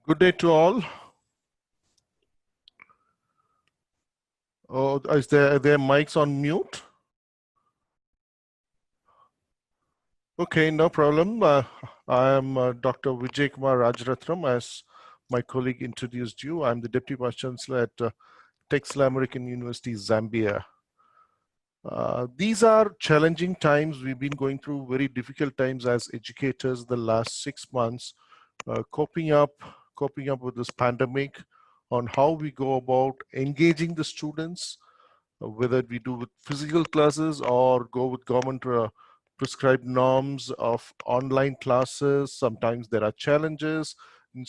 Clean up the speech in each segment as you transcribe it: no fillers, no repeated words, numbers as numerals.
Good day to all. Oh, is their mics on mute? Okay, no problem. I am Dr. Vijay Kumar Rajaratnam. As my colleague introduced you, I'm the Deputy Vice Chancellor at Texas American University, Zambia. These are challenging times. We've been going through very difficult times as educators the last 6 months, coping up with this pandemic, on how we go about engaging the students, whether we do with physical classes or go with government prescribed norms of online classes. Sometimes there are challenges in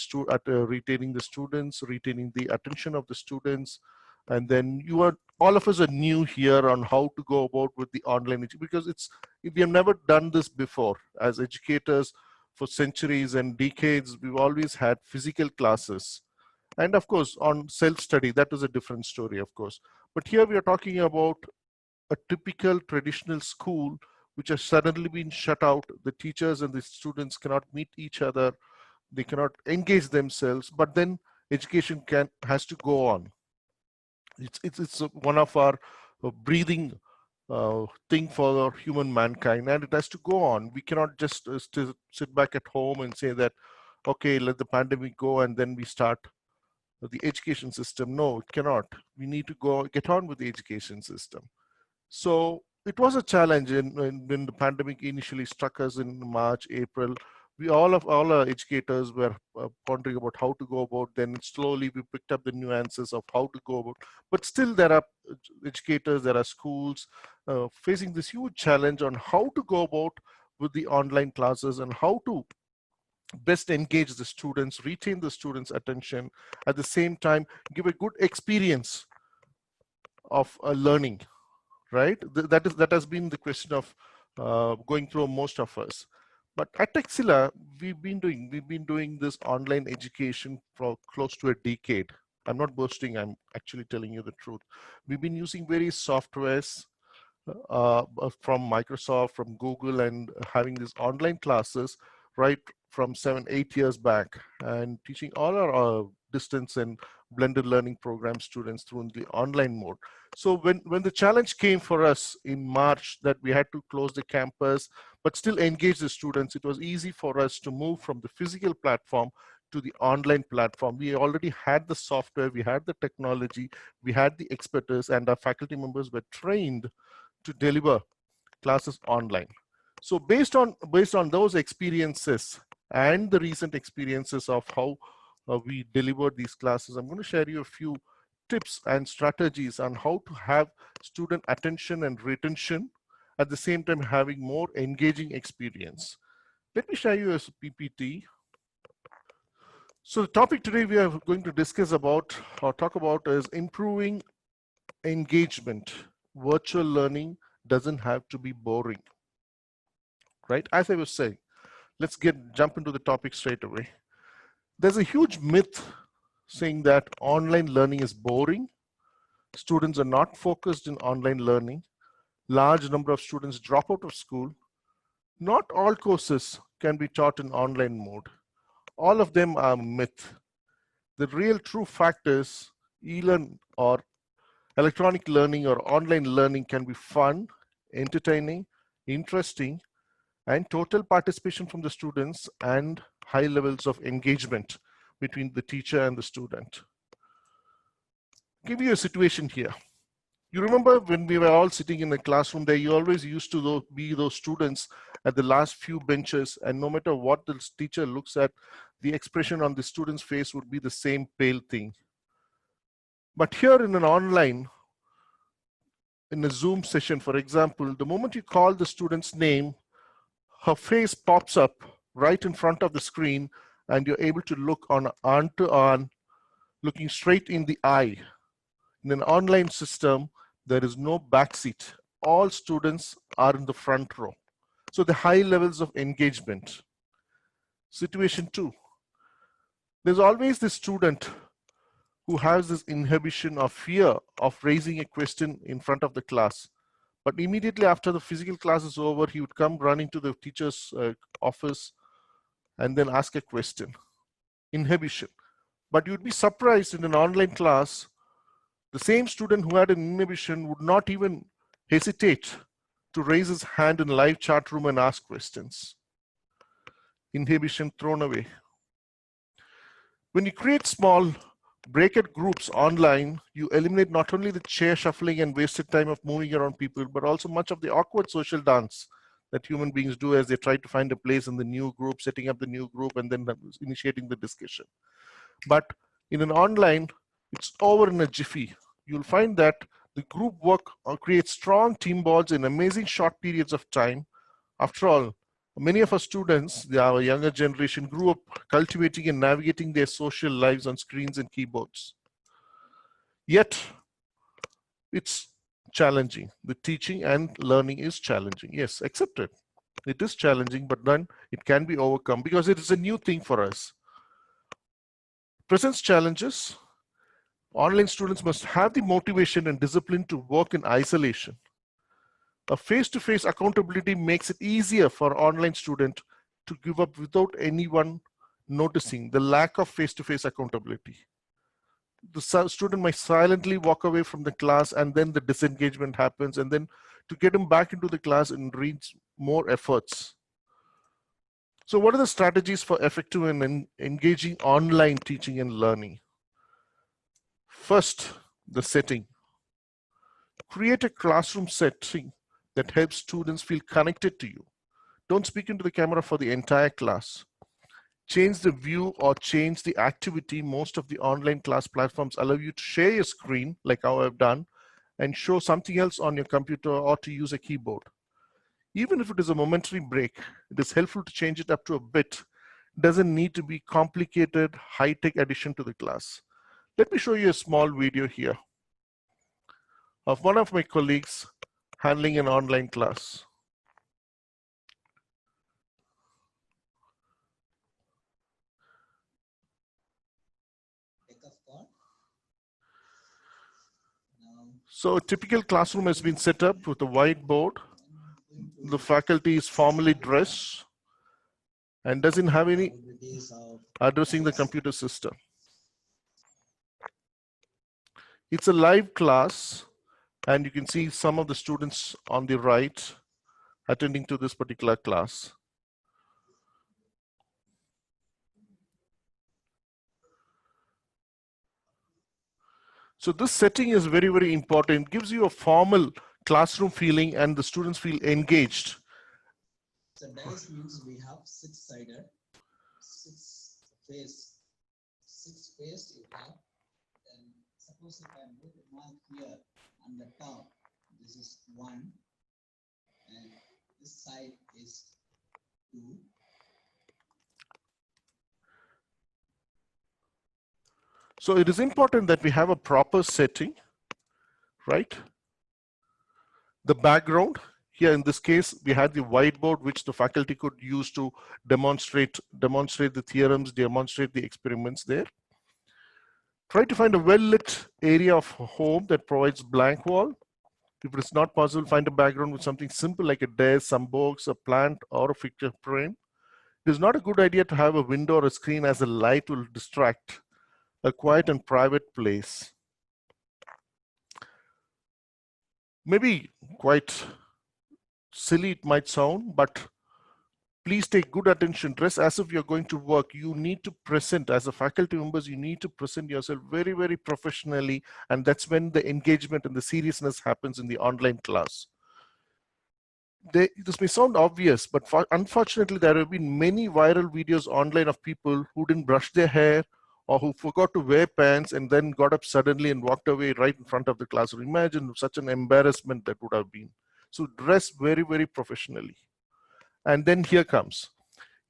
retaining the students, retaining the attention of the students. And then all of us are new here on how to go about with the online, because we have never done this before. As educators for centuries and decades, we've always had physical classes. And of course, on self-study, that is a different story, of course. But here we are talking about a typical traditional school which has suddenly been shut out. The teachers and the students cannot meet each other. They cannot engage themselves, but then education has to go on. It's one of our breathing thing for human mankind, and it has to go on. We cannot just sit back at home and say that, okay, let the pandemic go and then we start the education system. No, it cannot. We need to get on with the education system. So it was a challenge when the pandemic initially struck us in March, April. All our educators were pondering about how to go about. Then slowly we picked up the nuances of how to go about. But still, there are educators, there are schools facing this huge challenge on how to go about with the online classes and how to best engage the students, retain the students' attention, at the same time give a good experience of learning. Right? That has been the question of going through most of us. But at Texila, we've been doing this online education for close to a decade. I'm not boasting, I'm actually telling you the truth. We've been using various softwares from Microsoft, from Google, and having these online classes right from 7-8 years back, and teaching all our distance and blended learning program students through the online mode. So when the challenge came for us in March that we had to close the campus but still engage the students, it was easy for us to move from the physical platform to the online platform. We already had the software, we had the technology, we had the expertise, and our faculty members were trained to deliver classes online. So based on those experiences and the recent experiences of how we delivered these classes, I'm going to share you a few tips and strategies on how to have student attention and retention, at the same time having more engaging experience. Let me share you a PPT. So the topic today we are going to discuss about or talk about is improving engagement. Virtual learning doesn't have to be boring, right? As I was saying, let's jump into the topic straight away. There's a huge myth saying that online learning is boring. Students are not focused in online learning. Large number of students drop out of school. Not all courses can be taught in online mode. All of them are myth. The real true fact is e-learn or electronic learning or online learning can be fun, entertaining, interesting, and total participation from the students and high levels of engagement between the teacher and the student. Give you a situation here. You remember when we were all sitting in the classroom there, you always used to be those students at the last few benches, and no matter what the teacher looks at, the expression on the student's face would be the same pale thing. But here in an online, in a Zoom session, for example, the moment you call the student's name, her face pops up right in front of the screen, and you're able to look on to on, looking straight in the eye. In an online system, there is no backseat. All students are in the front row. So the high levels of engagement. Situation 2. There's always the student who has this inhibition or fear of raising a question in front of the class. But immediately after the physical class is over, he would come running to the teacher's office and then ask a question. Inhibition. But you'd be surprised in an online class, the same student who had an inhibition would not even hesitate to raise his hand in a live chat room and ask questions. Inhibition thrown away. When you create small breakout groups online, you eliminate not only the chair shuffling and wasted time of moving around people, but also much of the awkward social dance that human beings do as they try to find a place in the new group, setting up the new group, and then initiating the discussion. But in an online, it's over in a jiffy. You'll find that the group work creates strong team bonds in amazing short periods of time. After all, many of our students, our younger generation, grew up cultivating and navigating their social lives on screens and keyboards. Yet, it's challenging. The teaching and learning is challenging. Yes, accept it. It is challenging, but then it can be overcome because it is a new thing for us. Presents challenges. Online students must have the motivation and discipline to work in isolation. A face-to-face accountability makes it easier for an online student to give up without anyone noticing the lack of face-to-face accountability. The student might silently walk away from the class, and then the disengagement happens, and then to get him back into the class and needs more efforts. So what are the strategies for effective and engaging online teaching and learning? First, the setting. Create a classroom setting that helps students feel connected to you. Don't speak into the camera for the entire class. Change the view or change the activity. Most of the online class platforms allow you to share your screen, like how I've done, and show something else on your computer or to use a keyboard. Even if it is a momentary break, it is helpful to change it up to a bit. It doesn't need to be complicated, high-tech addition to the class. Let me show you a small video here of one of my colleagues handling an online class. So a typical classroom has been set up with a whiteboard. The faculty is formally dressed and doesn't have any addressing the computer system. It's a live class, and you can see some of the students on the right attending to this particular class. So this setting is very, very important. It gives you a formal classroom feeling and the students feel engaged. So dice means we have six-sided, six face you have. And suppose if I put a mark here on the top, this is 1, and this side is 2. So it is important that we have a proper setting, right? The background, here in this case, we had the whiteboard which the faculty could use to demonstrate the theorems, demonstrate the experiments there. Try to find a well-lit area of home that provides blank wall. If it is not possible, find a background with something simple like a desk, some books, a plant, or a picture frame. It is not a good idea to have a window or a screen as a light will distract. A quiet and private place. Maybe quite silly it might sound, but please take good attention. Dress as if you're going to work. You need to present as a faculty members, you need to present yourself very, very professionally, and that's when the engagement and the seriousness happens in the online class. This may sound obvious, but unfortunately, there have been many viral videos online of people who didn't brush their hair, or who forgot to wear pants and then got up suddenly and walked away right in front of the classroom. Imagine such an embarrassment that would have been. So dress very, very professionally. And then here comes,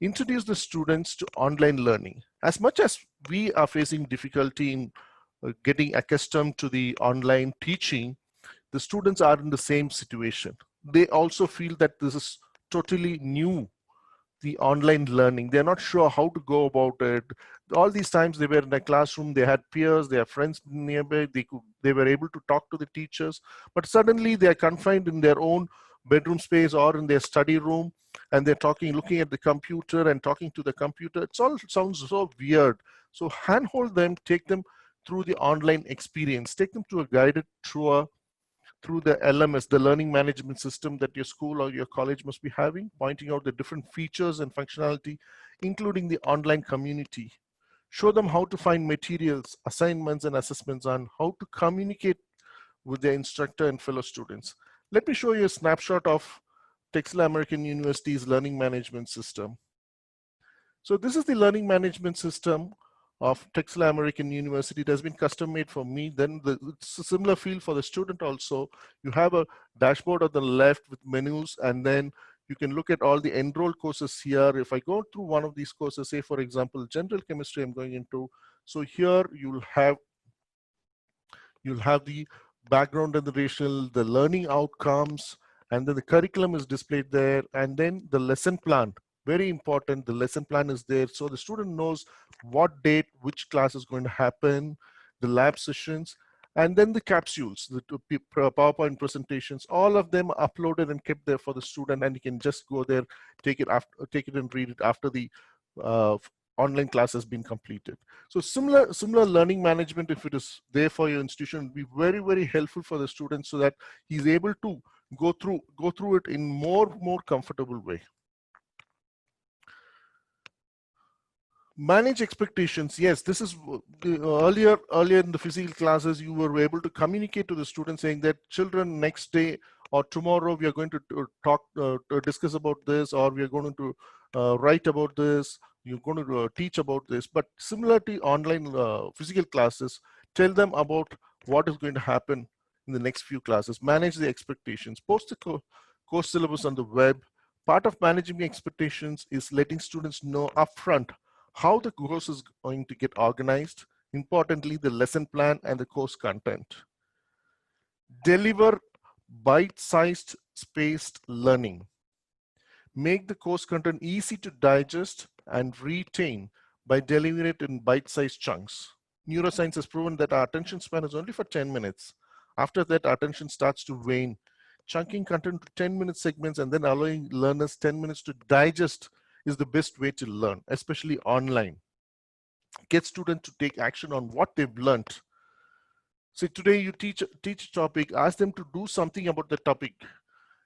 introduce the students to online learning. As much as we are facing difficulty in getting accustomed to the online teaching, the students are in the same situation. They also feel that this is totally new, the online learning. They're not sure how to go about it. All these times they were in a classroom, they had peers, they had friends nearby, they were able to talk to the teachers, but suddenly they are confined in their own bedroom space or in their study room, and they're looking at the computer and talking to the computer. It all sounds so weird. So handhold them, take them through the online experience, take them to a guided tour through the LMS, the learning management system that your school or your college must be having, pointing out the different features and functionality, including the online community. Show them how to find materials, assignments, and assessments, on how to communicate with their instructor and fellow students. Let me show you a snapshot of Texas American University's learning management system. So this is the learning management system of Texas American University. It has been custom made for me. Then it's a similar feel for the student also. You have a dashboard on the left with menus, and then you can look at all the enrolled courses here. If I go through one of these courses, say for example, general chemistry I'm going into. So here you'll have the background and the racial, the learning outcomes, and then the curriculum is displayed there, and then the lesson plan. Very important, the lesson plan is there, so the student knows what date, which class is going to happen, the lab sessions, and then the capsules, the PowerPoint presentations, all of them are uploaded and kept there for the student, and you can just go there, take it and read it after the online class has been completed. So similar learning management, if it is there for your institution, will be very, very helpful for the student so that he's able to go through it in more comfortable way. Manage expectations. Yes, this is earlier in the physical classes, you were able to communicate to the students saying that children, next day or tomorrow we are going to talk to discuss about this, or we are going to write about this, you're going to teach about this. But similar to online physical classes, tell them about what is going to happen in the next few classes. Manage the expectations. Post the course syllabus on the web. Part of managing the expectations is letting students know upfront how the course is going to get organized, importantly, the lesson plan and the course content. Deliver bite-sized spaced learning. Make the course content easy to digest and retain by delivering it in bite-sized chunks. Neuroscience has proven that our attention span is only for 10 minutes. After that, our attention starts to wane. Chunking content to 10-minute segments and then allowing learners 10 minutes to digest is the best way to learn, especially online. Get students to take action on what they've learned. So today you teach a topic, ask them to do something about the topic.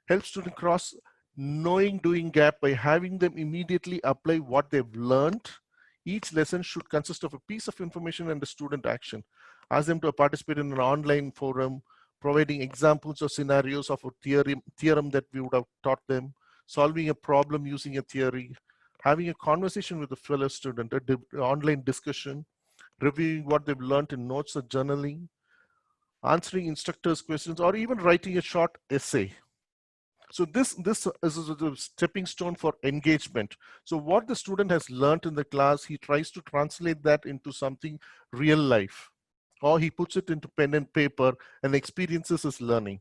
Help students cross knowing doing gap by having them immediately apply what they've learned. Each lesson should consist of a piece of information and a student action. Ask them to participate in an online forum, providing examples or scenarios of a theorem that we would have taught them, solving a problem using a theory, having a conversation with a fellow student, an online discussion, reviewing what they've learned in notes or journaling, answering instructors' questions, or even writing a short essay. So this is a stepping stone for engagement. So what the student has learned in the class, he tries to translate that into something real life, or he puts it into pen and paper and experiences his learning.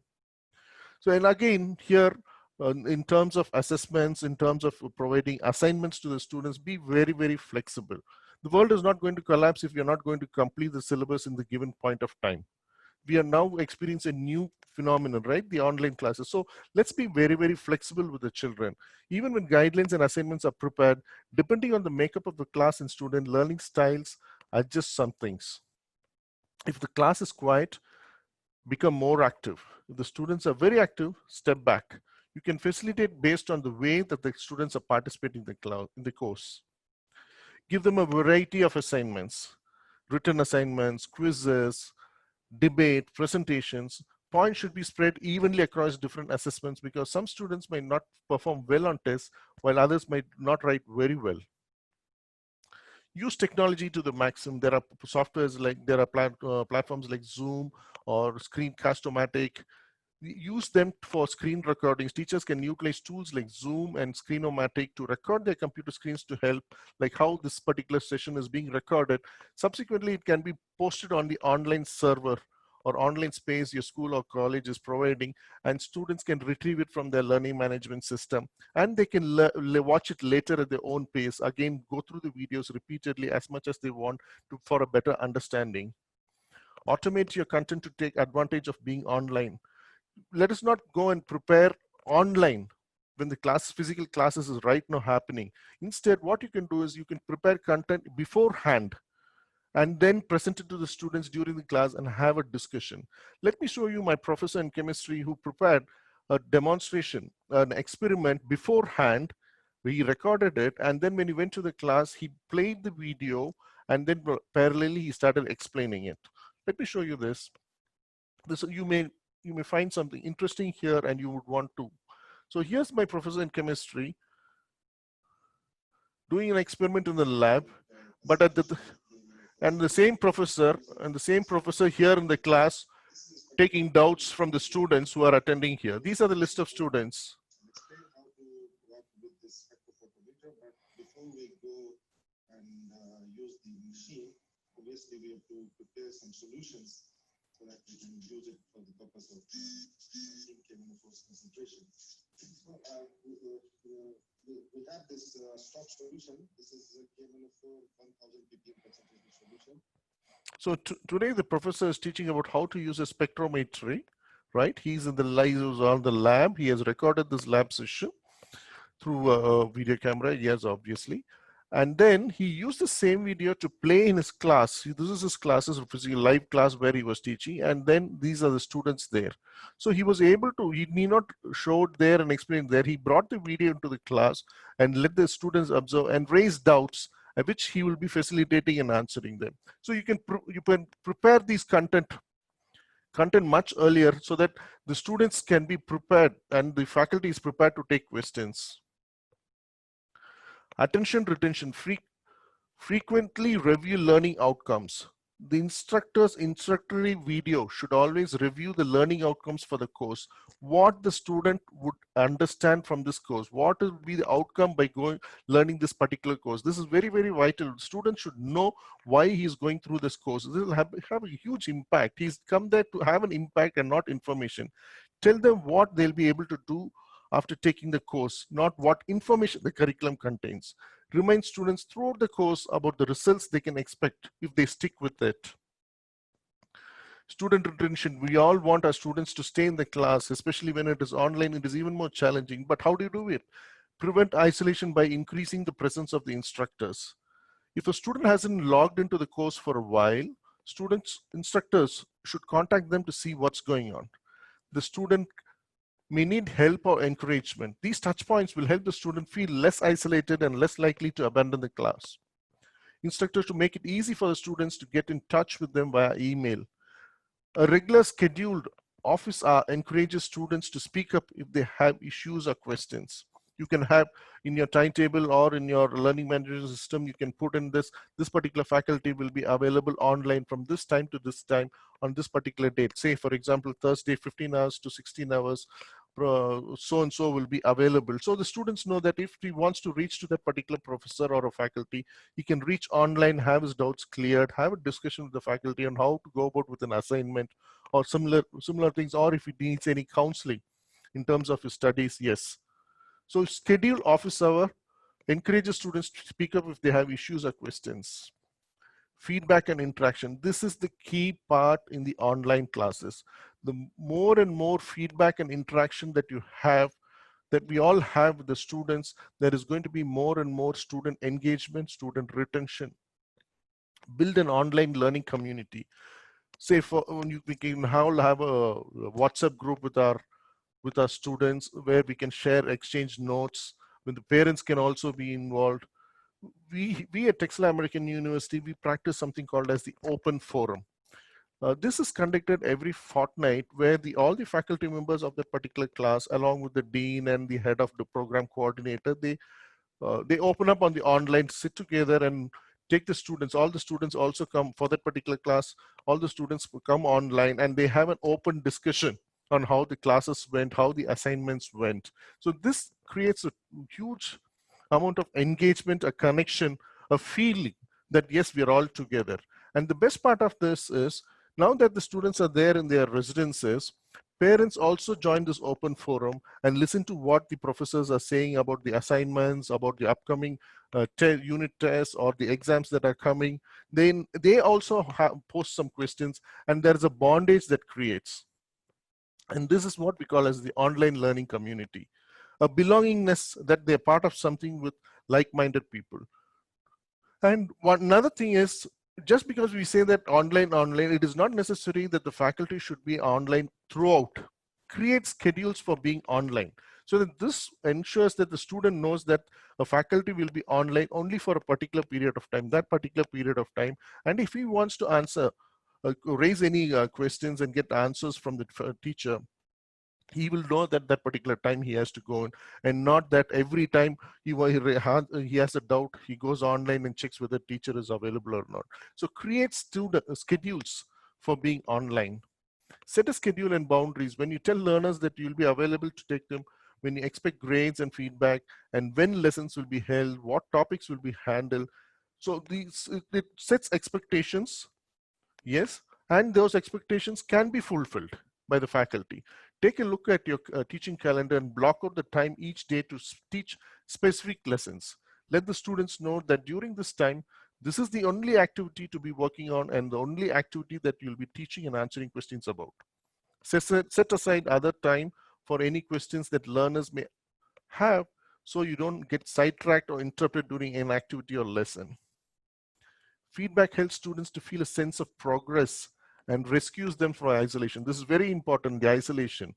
So, and again, here, in terms of assessments, in terms of providing assignments to the students, be very, very flexible. The world is not going to collapse if you're not going to complete the syllabus in the given point of time. We are now experiencing a new phenomenon, right? The online classes. So let's be very, very flexible with the children. Even when guidelines and assignments are prepared, depending on the makeup of the class and student learning styles, adjust some things. If the class is quiet, become more active. If the students are very active, step back. You can facilitate based on the way that the students are participating in the course. Give them a variety of assignments, written assignments, quizzes, debate, presentations. Points should be spread evenly across different assessments because some students may not perform well on tests while others might not write very well. Use technology to the maximum. There are softwares like, there are platforms like Zoom or Screencast-O-Matic. Use them for screen recordings. Teachers can utilize tools like Zoom and Screen-O-Matic to record their computer screens to help, like how this particular session is being recorded. Subsequently, it can be posted on the online server or online space your school or college is providing, and students can retrieve it from their learning management system, and they can watch it later at their own pace. Again, go through the videos repeatedly as much as they want for a better understanding. Automate your content to take advantage of being online. Let us not go and prepare online when the physical classes is right now happening. Instead, what you can do is you can prepare content beforehand and then present it to the students during the class and have a discussion. Let me show you my professor in chemistry who prepared a demonstration, an experiment beforehand. He recorded it, and then when he went to the class, he played the video, and then parallelly he started explaining it. Let me show you this. This you may find something interesting here, and you would want to. So here's my professor in chemistry doing an experiment in the lab, but at the and the same professor here in the class taking doubts from the students who are attending here. These are the list of students. Explain how to work with this spectrophotometer, but before we go and use the machine, obviously we have to prepare some solutions so that we can use it for the purpose of measuring cheminophores concentration. So, we have this stock solution. This is a cheminophore 1000 ppm concentration solution. So today the professor is teaching about how to use a spectrometry, right? He's in the lab. He has recorded this lab session through a video camera, yes, obviously. And then he used the same video to play in his class. This is his classes, a live class where he was teaching, and then these are the students there. So he was able to, he need not show it there and explain there. He brought the video into the class and let the students observe and raise doubts, at which he will be facilitating and answering them. So you can prepare these content much earlier so that the students can be prepared and the faculty is prepared to take questions. Attention retention, frequently review learning outcomes. The instructor's instructory video should always review the learning outcomes for the course. What the student would understand from this course. What will be the outcome by learning this particular course. This is very, very vital. Students should know why he's going through this course. This will have a huge impact. He's come there to have an impact and not information. Tell them what they'll be able to do after taking the course, not what information the curriculum contains. Remind students throughout the course about the results they can expect if they stick with it. Student retention, we all want our students to stay in the class, especially when it is online, it is even more challenging. But how do you do it? Prevent isolation by increasing the presence of the instructors. If a student hasn't logged into the course for a while, instructors should contact them to see what's going on. The student may need help or encouragement. These touch points will help the student feel less isolated and less likely to abandon the class. Instructors to make it easy for the students to get in touch with them via email. A regular scheduled office hour encourages students to speak up if they have issues or questions. You can have in your timetable or in your learning management system, you can put in this particular faculty will be available online from this time to this time on this particular date. Say, for example, Thursday, 15 hours to 16 hours, so-and-so will be available. So the students know that if he wants to reach to that particular professor or a faculty, he can reach online, have his doubts cleared, have a discussion with the faculty on how to go about with an assignment or similar things, or if he needs any counseling in terms of his studies, yes. So schedule office hour, encourages students to speak up if they have issues or questions. Feedback and interaction. This is the key part in the online classes. The more and more feedback and interaction that you have, that we all have with the students, there is going to be more and more student engagement, student retention. Build an online learning community. Say we can have a WhatsApp group with our students where we can share, exchange notes, when the parents can also be involved. We at Texas American University, we practice something called as the open forum. This is conducted every fortnight where all the faculty members of that particular class, along with the dean and the head of the program coordinator, they open up on the online, sit together and take the students. All the students also come for that particular class. All the students come online and they have an open discussion on how the classes went, how the assignments went. So this creates a huge amount of engagement, a connection, a feeling that yes, we're all together. And the best part of this is, now that the students are there in their residences, parents also join this open forum and listen to what the professors are saying about the assignments, about the upcoming unit tests or the exams that are coming. Then they also post some questions, and there's a bondage that creates. And this is what we call as the online learning community. A belongingness that they're part of something with like-minded people. And another thing is, just because we say that online, it is not necessary that the faculty should be online throughout. Create schedules for being online, so that this ensures that the student knows that a faculty will be online only for a particular period of time, that particular period of time. And if he wants to answer, raise any questions and get answers from the teacher, he will know that that particular time he has to go in, and not that every time he has a doubt, he goes online and checks whether teacher is available or not. So create student schedules for being online. Set a schedule and boundaries. When you tell learners that you'll be available to take them, when you expect grades and feedback, and when lessons will be held, what topics will be handled. So it sets expectations, yes, and those expectations can be fulfilled by the faculty. Take a look at your teaching calendar and block out the time each day to teach specific lessons. Let the students know that during this time, this is the only activity to be working on and the only activity that you'll be teaching and answering questions about. Set aside other time for any questions that learners may have, so you don't get sidetracked or interrupted during an activity or lesson. Feedback helps students to feel a sense of progress and rescues them from isolation. This is very important, the isolation.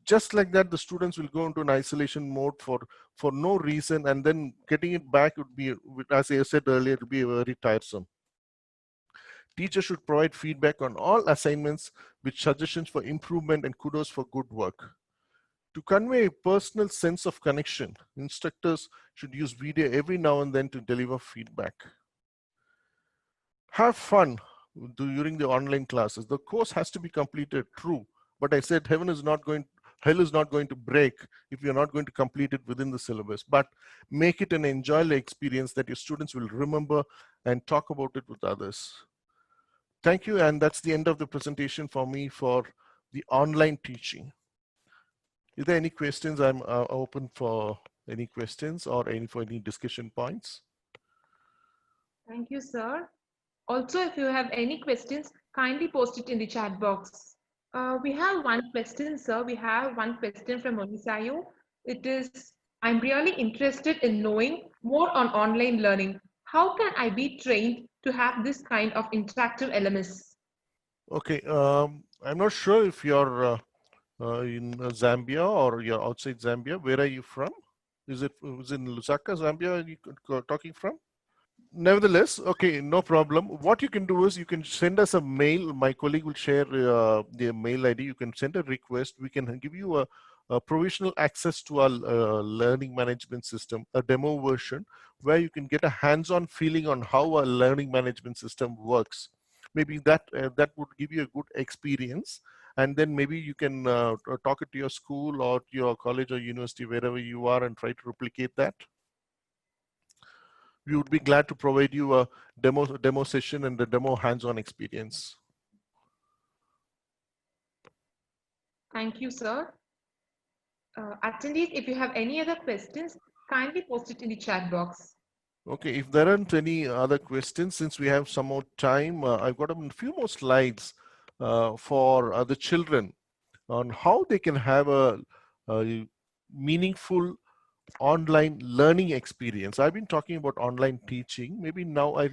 Just like that, the students will go into an isolation mode for no reason, and then getting it back would be, as I said earlier, it would be very tiresome. Teachers should provide feedback on all assignments with suggestions for improvement and kudos for good work. To convey a personal sense of connection, instructors should use video every now and then to deliver feedback. Have fun during the online classes. The course has to be completed, true, but I said hell is not going to break if you're not going to complete it within the syllabus. But make it an enjoyable experience that your students will remember and talk about it with others. Thank you, and that's the end of the presentation for me for the online teaching. Is there any questions? I'm open for any questions or for any discussion points. Thank you, sir. Also, if you have any questions, kindly post it in the chat box. We have one question, sir. We have one question from Onisayo. It is, I'm really interested in knowing more on online learning. How can I be trained to have this kind of interactive LMS? Okay, I'm not sure if you're in Zambia or you're outside Zambia. Where are you from? Is it in Lusaka, Zambia, you talking from? Nevertheless, okay, no problem. What you can do is you can send us a mail. My colleague will share the mail ID. You can send a request. We can give you a provisional access to our learning management system, a demo version, where you can get a hands-on feeling on how a learning management system works. Maybe that would give you a good experience. And then maybe you can talk it to your school or to your college or university, wherever you are, and try to replicate that. We would be glad to provide you a demo session and the demo hands-on experience. Thank you, sir. Attendees, if you have any other questions, kindly post it in the chat box. Okay, if there aren't any other questions, since we have some more time, I've got a few more slides for the children on how they can have a meaningful online learning experience. I've been talking about online teaching. Maybe now I'll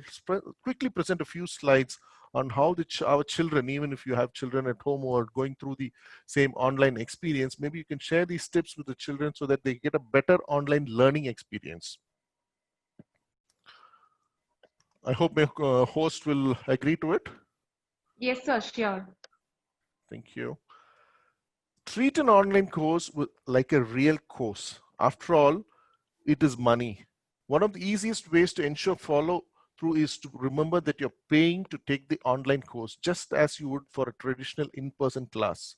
quickly present a few slides on how our children, even if you have children at home who are going through the same online experience, maybe you can share these tips with the children so that they get a better online learning experience. I hope my host will agree to it. Yes, sir, sure. Thank you. Treat an online course like a real course. After all, it is money. One of the easiest ways to ensure follow through is to remember that you're paying to take the online course, just as you would for a traditional in-person class.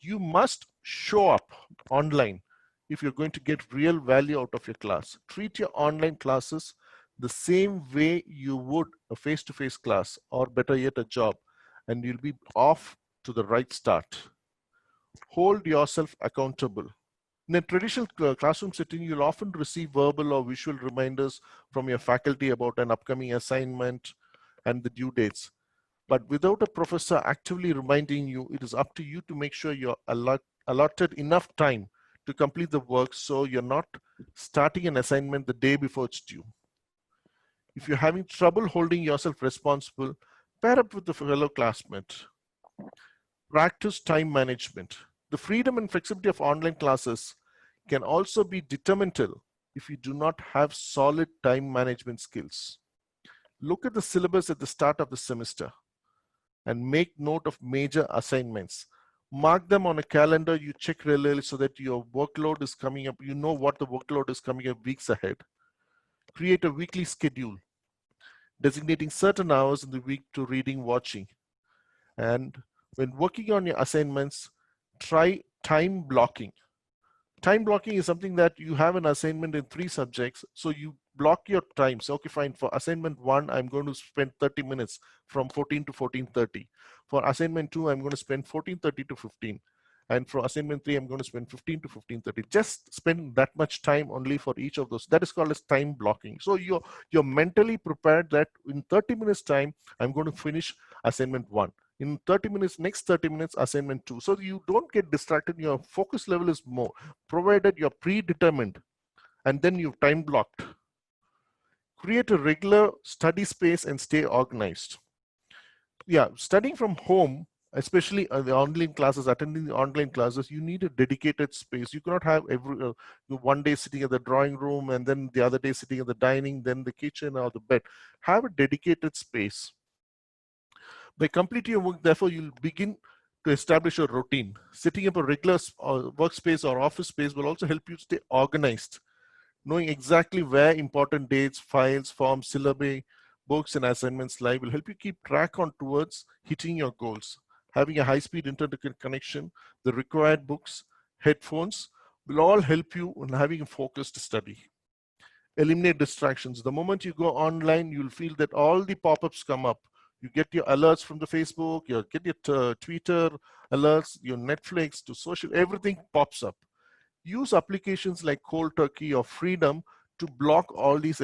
You must show up online if you're going to get real value out of your class. Treat your online classes the same way you would a face-to-face class, or better yet, a job, and you'll be off to the right start. Hold yourself accountable. In a traditional classroom setting, you'll often receive verbal or visual reminders from your faculty about an upcoming assignment and the due dates. But without a professor actively reminding you, it is up to you to make sure you're allotted enough time to complete the work, so you're not starting an assignment the day before it's due. If you're having trouble holding yourself responsible, pair up with a fellow classmate. Practice time management. The freedom and flexibility of online classes can also be detrimental if you do not have solid time management skills. Look at the syllabus at the start of the semester and make note of major assignments. Mark them on a calendar you check regularly so that your workload is coming up. You know what the workload is coming up weeks ahead. Create a weekly schedule, designating certain hours in the week to reading, watching. And when working on your assignments, try time blocking. Time blocking is something that you have an assignment in 3 subjects, so you block your time. So, okay, fine. For assignment 1, I'm going to spend 30 minutes from 14 to 14:30. For assignment 2, I'm going to spend 14:30 to 15. And for assignment 3, I'm going to spend 15 to 15:30. Just spend that much time only for each of those. That is called as time blocking. So you're mentally prepared that in 30 minutes time, I'm going to finish assignment 1. In 30 minutes, next 30 minutes, assignment 2. So you don't get distracted. Your focus level is more, provided you're predetermined and then you've time blocked. Create a regular study space and stay organized. Yeah, studying from home, especially the online classes, attending the online classes, you need a dedicated space. You cannot have every one day sitting at the drawing room and then the other day sitting at the dining, then the kitchen or the bed. Have a dedicated space. By completing your work, therefore, you'll begin to establish a routine. Setting up a regular workspace or office space will also help you stay organized. Knowing exactly where important dates, files, forms, syllabi, books, and assignments lie will help you keep track on towards hitting your goals. Having a high-speed internet connection, the required books, headphones will all help you in having a focused study. Eliminate distractions. The moment you go online, you'll feel that all the pop-ups come up. You get your alerts from the Facebook, you get your Twitter alerts, your Netflix, to social, everything pops up. Use applications like Cold Turkey or Freedom to block all these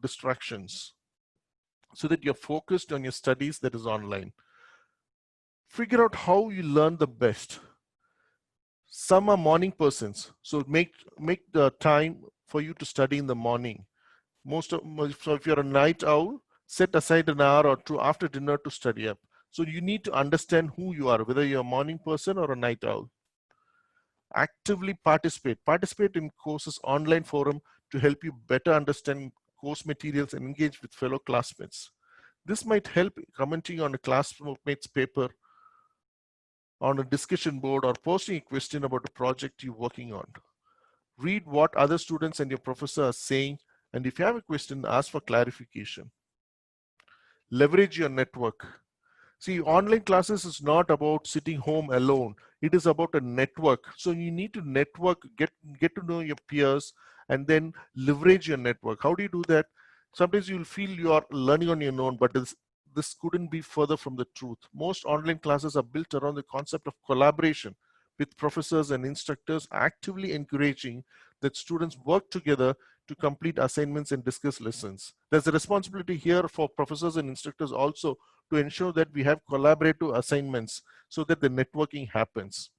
distractions so that you're focused on your studies that is online. Figure out how you learn the best. Some are morning persons, so make the time for you to study in the morning. So if you're a night owl, set aside an hour or 2 after dinner to study up. So you need to understand who you are, whether you're a morning person or a night owl. Actively participate. Participate in courses online forum to help you better understand course materials and engage with fellow classmates. This might help commenting on a classmate's paper, on a discussion board, or posting a question about a project you're working on. Read what other students and your professor are saying, and if you have a question, ask for clarification. Leverage your network. See, online classes is not about sitting home alone. It is about a network. So you need to network, get to know your peers, and then leverage your network. How do you do that? Sometimes you'll feel you are learning on your own, but this couldn't be further from the truth. Most online classes are built around the concept of collaboration, with professors and instructors actively encouraging that students work together to complete assignments and discuss lessons. There's a responsibility here for professors and instructors also to ensure that we have collaborative assignments so that the networking happens.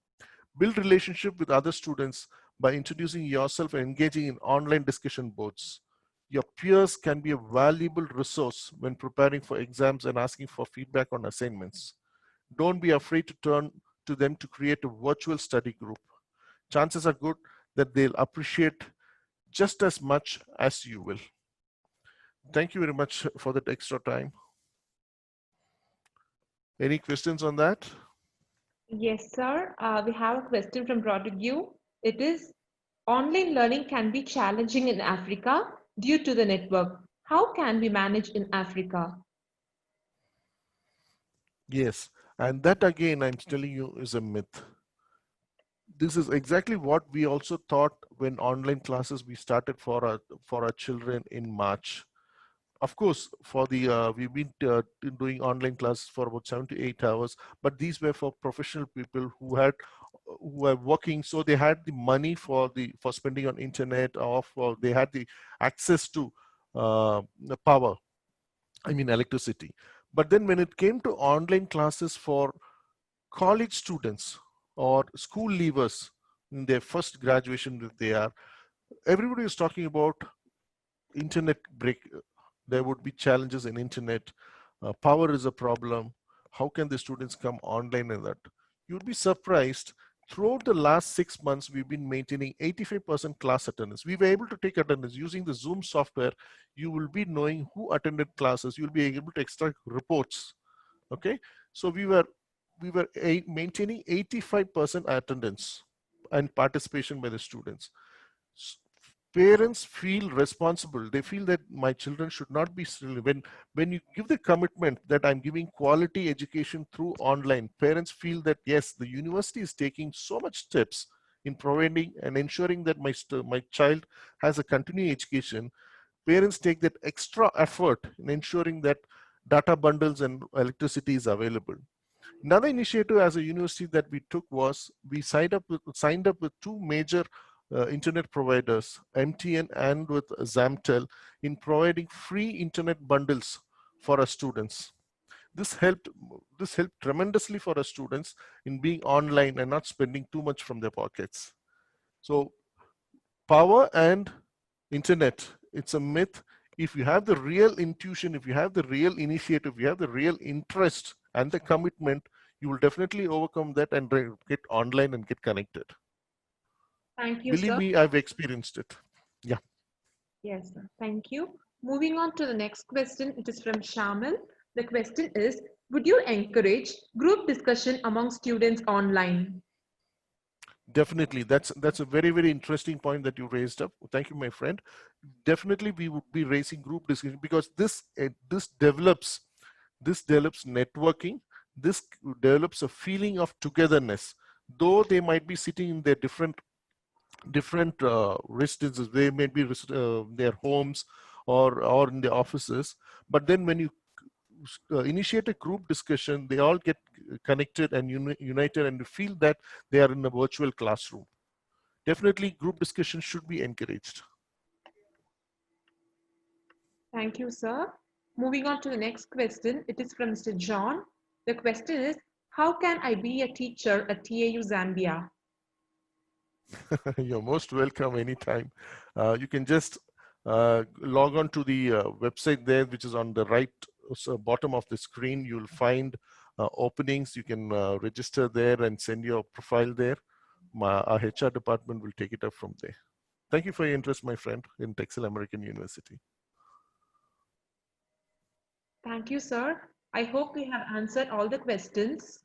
Build relationship with other students by introducing yourself and engaging in online discussion boards. Your peers can be a valuable resource when preparing for exams and asking for feedback on assignments. Don't be afraid to turn to them to create a virtual study group. Chances are good that they'll appreciate just as much as you will. Thank you very much for that extra time. Any questions on that? Yes, sir. We have a question from Rodrigue. It is, online learning can be challenging in Africa due to the network. How can we manage in Africa? Yes, and that again, I'm telling you, is a myth. This is exactly what we also thought when online classes we started for our children in March. Of course, for the we've been doing online classes for about 7 to 8 hours, but these were for professional people who were working, so they had the money for spending on internet, or they had the access to the power, I mean electricity. But then when it came to online classes for college students or school leavers in their first graduation that they are, everybody is talking about internet there would be challenges in internet. Power is a problem. How can the students come online and that? You'd be surprised. Throughout the last 6 months, we've been maintaining 85% class attendance. We were able to take attendance using the Zoom software. You will be knowing who attended classes. You'll be able to extract reports. Okay, so we were maintaining 85% attendance and participation by the students. Parents feel responsible. They feel that my children should not be still. When you give the commitment that I'm giving quality education through online, parents feel that yes, the university is taking so much steps in providing and ensuring that my child has a continuing education. Parents take that extra effort in ensuring that data bundles and electricity is available. Another initiative as a university that we took was we signed up with two major internet providers, MTN and with Zamtel, in providing free internet bundles for our students. This helped tremendously for our students in being online and not spending too much from their pockets. So power and internet, it's a myth. If you have the real intuition, if you have the real initiative, you have the real interest and the commitment, you will definitely overcome that and get online and get connected. Thank you, Believe sir. me, I've experienced it. Yeah. Yes, sir. Thank you. Moving on to the next question. It is from Shamil. The question is, would you encourage group discussion among students online? Definitely. That's a very, very interesting point that you raised up. Thank you, my friend. Definitely, we would be raising group discussion because this develops networking. This develops a feeling of togetherness. Though they might be sitting in their different residences, they may be their homes or in their offices, but then when you initiate a group discussion, they all get connected and united and feel that they are in a virtual classroom. Definitely group discussion should be encouraged. Thank you, sir. Moving on to the next question. It is from Mr. John. The question is, how can I be a teacher at TAU Zambia? You're most welcome anytime. You can just log on to the website there, which is on the right bottom of the screen. You'll find openings. You can register there and send your profile there. Our HR department will take it up from there. Thank you for your interest, my friend, in Texel American University. Thank you, sir. I hope we have answered all the questions.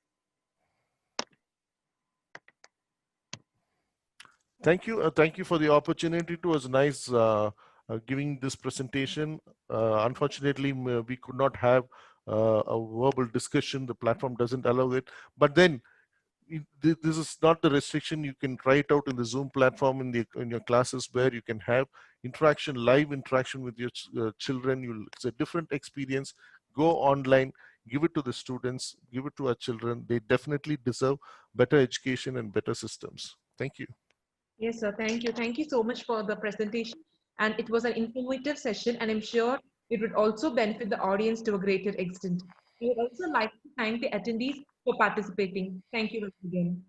Thank you. Thank you for the opportunity. It was nice giving this presentation. Unfortunately, we could not have a verbal discussion. The platform doesn't allow it. But then, this is not the restriction. You can try it out in the Zoom platform in your classes where you can have interaction, live interaction with your children. It's a different experience. Go online, give it to the students, give it to our children. They definitely deserve better education and better systems. Thank you. Yes, sir. Thank you. Thank you so much for the presentation. And it was an informative session, and I'm sure it would also benefit the audience to a greater extent. We would also like to thank the attendees for participating. Thank you once again.